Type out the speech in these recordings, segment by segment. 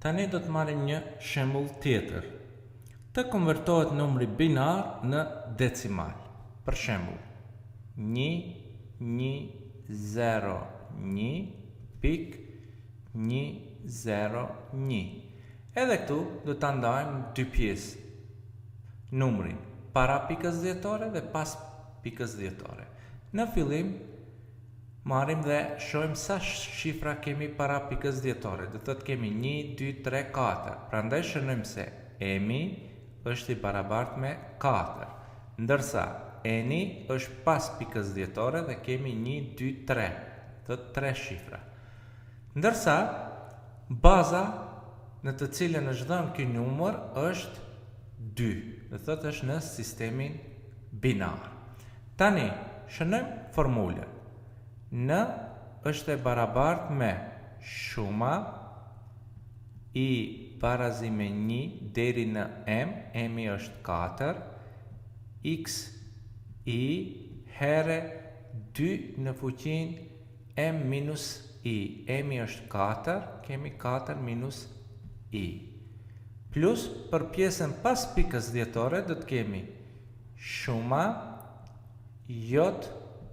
Tani do të marrim një shembull tjetër. Të konvertohet numri binar në decimal. Për shembull, 1.101. Edhe këtu do ta ndajmë në dy pjesë. Numrin para pikës dhjetore dhe pas pikës dhjetore. Në fillim marrim dhe shohim sa shifra kemi para pikës dhjetore. Do thotë kemi 1, 2, 3, 4. Prandaj shënojmë se emi është i barabartë me 4, ndërsa eni është pas pikës dhjetore dhe kemi 1, 2, 3, të 3 shifra. Ndërsa baza në të cilën është dhënë ky numër është 2, do thotë është në sistemin binar. Tani shënojmë formulën. N është e barabartë me shuma i barazi me 1 deri në m, emi është 4, x i here 2 në fuqin m minus i, emi është 4, kemi 4 minus i. Plus për pjesën pas pikës dhjetore do të kemi shuma j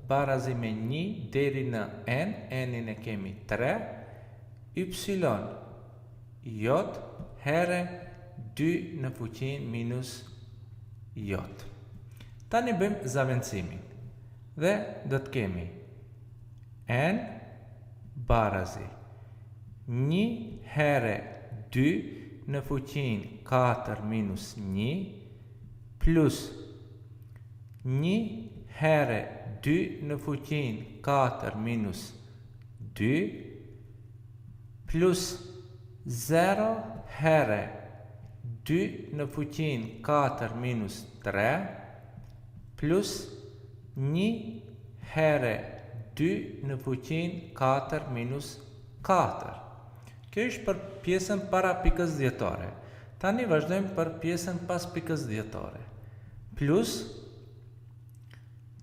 barazi me 1 deri në n, n-in e kemi 3, y j here 2 në fuqin minus j. Tani bëjmë zavendësimin dhe do të kemi n barazi 1 here 2 në fuqin 4 minus 1 plus 1 here 2 në fuqin 4 minus 2 plus 0 here 2 në fuqin 4 minus 3 plus 1 here 2 në fuqin 4 minus 4. Kjo është për pjesën para pikës dhjetore. Tani vazhdojmë për pjesën pas pikës dhjetore. Plus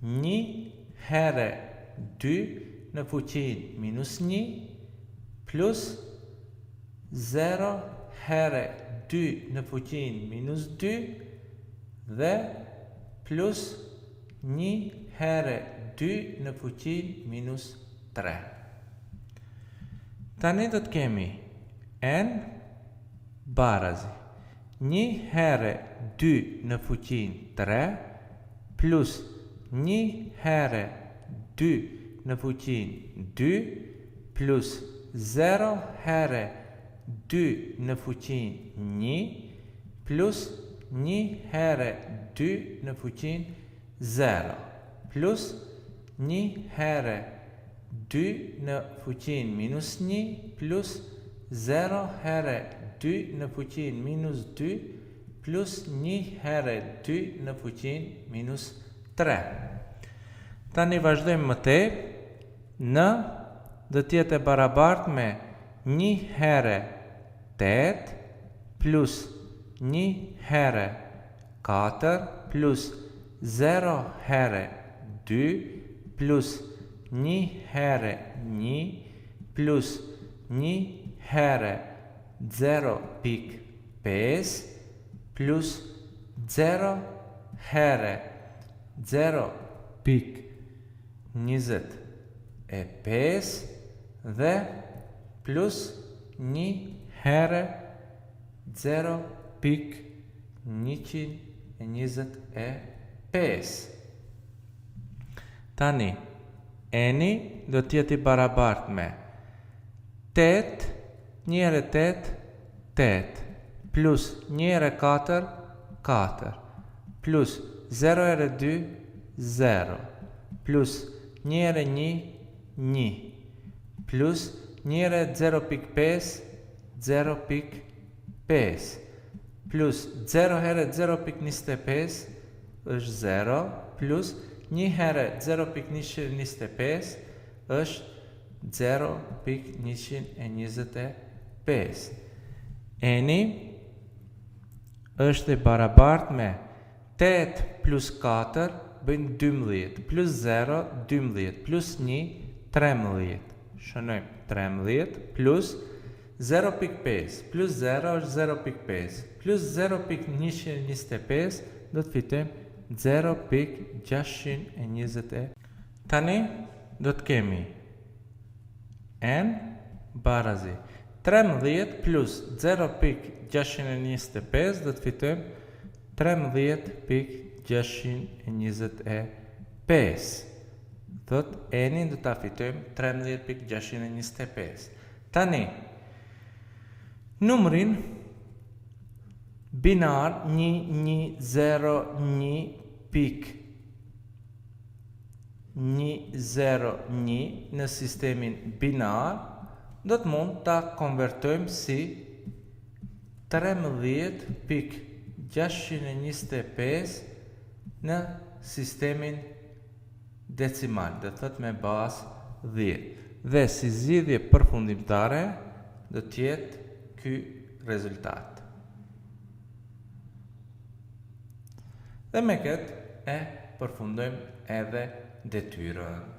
1 here 2 në fuqin minus 1 plus 0 here 2 në fuqin minus 2 dhe plus 1 here 2 në fuqin minus 3. Tani do të kemi n barazi 1 here 2 në fuqin 3 plus 1 here 2 në fuqin 2 plus 0 here 2 në fuqin 1 plus 1 here 2 në fuqin 0 plus 1 here 2 në fuqin minus 1 plus 0 here 2 në fuqin minus 2 plus 1 here 2 në fuqin minus 3. Tani vazhdojmë më tej. N do të jetë e barabartë me 1 here 8 plus 1 here 4 plus 0 here 2 plus 1 here 1 plus 1 here 0.5 plus 0 here 0.25 dhe plus 1 here 0.125. Tani, eni do të jetë i barabartë me 8, 1 here 8, 8, plus 1 here 4, 4, plus 0 here 2, 0, plus 1 here 1, 1, plus 1 here 0.5, 0.5, plus 0 here 0.25 është 0, plus 1 here 0.125 është 0.125. Eni është i barabartë me 8 plus 4 bëjnë 12, plus 0, 12, plus 1, 13. Shënojmë 13 plus 0.5 plus 0 është 0.5 plus 0.125 do të fitojmë 0.620. Tani do të kemi n barazi 13 plus 0.625 do të fitojmë 13.625. Thot n-in do ta fitojmë 13.625. Tani numrin binar 101.101 në sistemin binar do të mund ta konvertojmë si 13.625 në sistemin decimal, do të thot me bazë 10. Dhe si zgjidhje përfundimtare do të jetë ky rezultat. Dhe me këtë e përfundojmë edhe detyrën.